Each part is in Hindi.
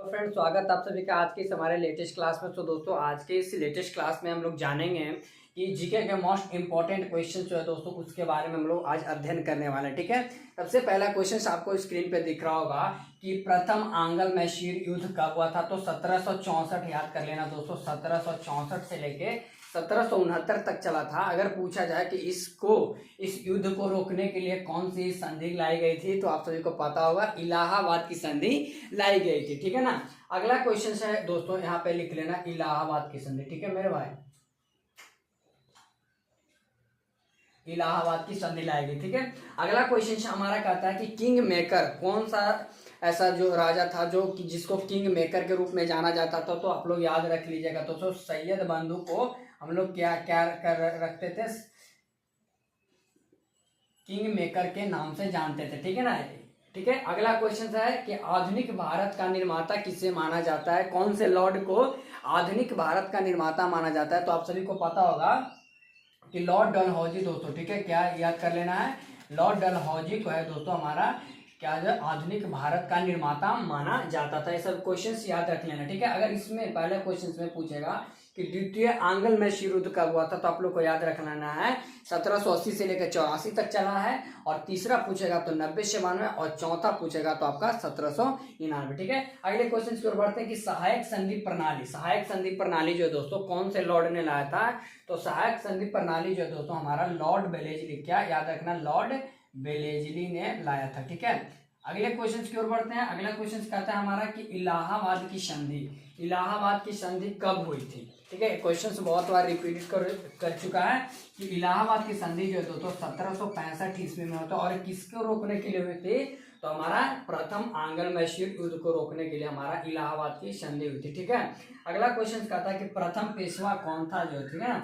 तो फ्रेंड्स, स्वागत आप सभी का आज के इस हमारे लेटेस्ट क्लास में। तो दोस्तों, आज के इस लेटेस्ट क्लास में हम लोग जानेंगे कि जीके के मोस्ट इंपॉर्टेंट क्वेश्चन जो है दोस्तों, उसके बारे में हम लोग आज अध्ययन करने वाले हैं। ठीक है, सबसे पहला क्वेश्चन आपको स्क्रीन पे दिख रहा होगा कि प्रथम आंग्ल मैसूर युद्ध कब हुआ था। तो 1764 याद कर लेना दोस्तों, 1764 से लेके 1769 तक चला था। अगर पूछा जाए कि इस युद्ध को रोकने के लिए कौन सी संधि लाई गई थी, तो आप सभी को पता होगा, इलाहाबाद की संधि लाई गई थी। ठीक है ना। अगला क्वेश्चन है दोस्तों, यहाँ पे लिख लेना इलाहाबाद की संधि। ठीक है मेरे भाई, इलाहाबाद की संधि लाई गई। ठीक है, अगला क्वेश्चन हमारा कहता है कि किंग मेकर कौन सा ऐसा जो राजा था जो कि जिसको किंग मेकर के रूप में जाना जाता था। तो आप लोग याद रख लीजिएगा दोस्तों, सैयद बंधु को हम लोग क्या क्या कर रखते थे, किंग मेकर के नाम से जानते थे। ठीक है ना। ठीक है, अगला क्वेश्चन है कि आधुनिक भारत का निर्माता किसे माना जाता है, कौन से लॉर्ड को आधुनिक भारत का निर्माता माना जाता है। तो आप सभी को पता होगा कि लॉर्ड डलहौजी दोस्तों। ठीक है, क्या याद कर लेना है, लॉर्ड डलहौजी को है दोस्तों हमारा क्या जो आधुनिक भारत का निर्माता माना जाता था। ये सब क्वेश्चंस याद रख लेना। ठीक है, अगर इसमें पहले क्वेश्चंस में पूछेगा कि द्वितीय आंग्ल मैसूर युद्ध कब हुआ था, तो आप लोग को याद रख लेना है 1780 से लेकर 84 तक चला है। और तीसरा पूछेगा तो 90 से 92, और चौथा पूछेगा तो आपका 1799। ठीक है, अगले क्वेश्चन की ओर बढ़ते हैं कि सहायक संधि प्रणाली, सहायक संधि प्रणाली जो है दोस्तों कौन से लॉर्ड ने लाया था। तो सहायक संधि प्रणाली जो है दोस्तों हमारा लॉर्ड वेलेस्ली, क्या याद रखना, लॉर्ड वेलेस्ली ने लाया था। ठीक है, अगले क्वेश्चन की ओर बढ़ते हैं। अगला क्वेश्चन कहता है हमारा कि इलाहाबाद की संधि, इलाहाबाद की संधि कब हुई थी। ठीक है, क्वेश्चन बहुत बार रिपीट कर चुका है कि इलाहाबाद की संधि जो है दोस्तों 1765 ईस्वी में होता है। और किसको रोकने के लिए हुई थी, तो हमारा प्रथम आंग्ल मैसूर युद्ध को रोकने के लिए हमारा इलाहाबाद की संधि हुई थी। ठीक है, अगला क्वेश्चन कहता है कि प्रथम पेशवा कौन था जो, ठीक है ना,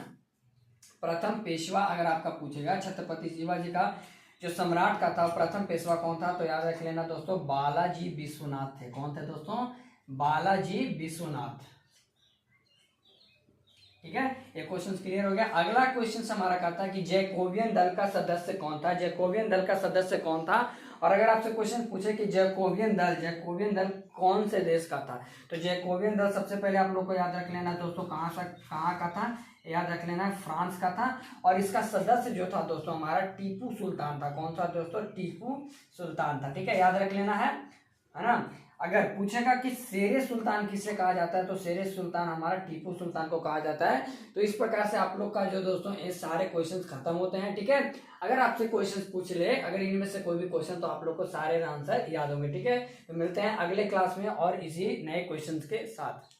प्रथम पेशवा अगर आपका पूछेगा छत्रपति शिवाजी का जो सम्राट का था, प्रथम पेशवा कौन था, तो याद रख लेना दोस्तों, बालाजी विश्वनाथ थे। कौन थे दोस्तों, बालाजी विश्वनाथ। ठीक है, ये क्वेश्चन क्लियर हो गया। अगला क्वेश्चन हमारा कहता है कि जैकोबियन दल का सदस्य कौन था, जैकोबियन दल का सदस्य कौन था। और अगर आपसे क्वेश्चन पूछे कि जैकोबियन दल कौन से देश का था, तो जैकोबियन दल सबसे पहले आप लोग को याद रख लेना दोस्तों, कहाँ का था, याद रख लेना है फ्रांस का था। और इसका सदस्य जो था दोस्तों हमारा टीपू सुल्तान था। कौन सा दोस्तों, टीपू सुल्तान था। ठीक है, याद रख लेना है ना। अगर पूछेगा कि शेरे सुल्तान किसे कहा जाता है, तो शेरे सुल्तान हमारा टीपू सुल्तान को कहा जाता है। तो इस प्रकार से आप लोग का जो दोस्तों ये सारे क्वेश्चंस खत्म होते हैं। ठीक है, अगर आपसे क्वेश्चंस पूछ ले, अगर इनमें से कोई भी क्वेश्चन, तो आप लोग को सारे आंसर याद होंगे। ठीक है, तो मिलते हैं अगले क्लास में और इसी नए क्वेश्चंस के साथ।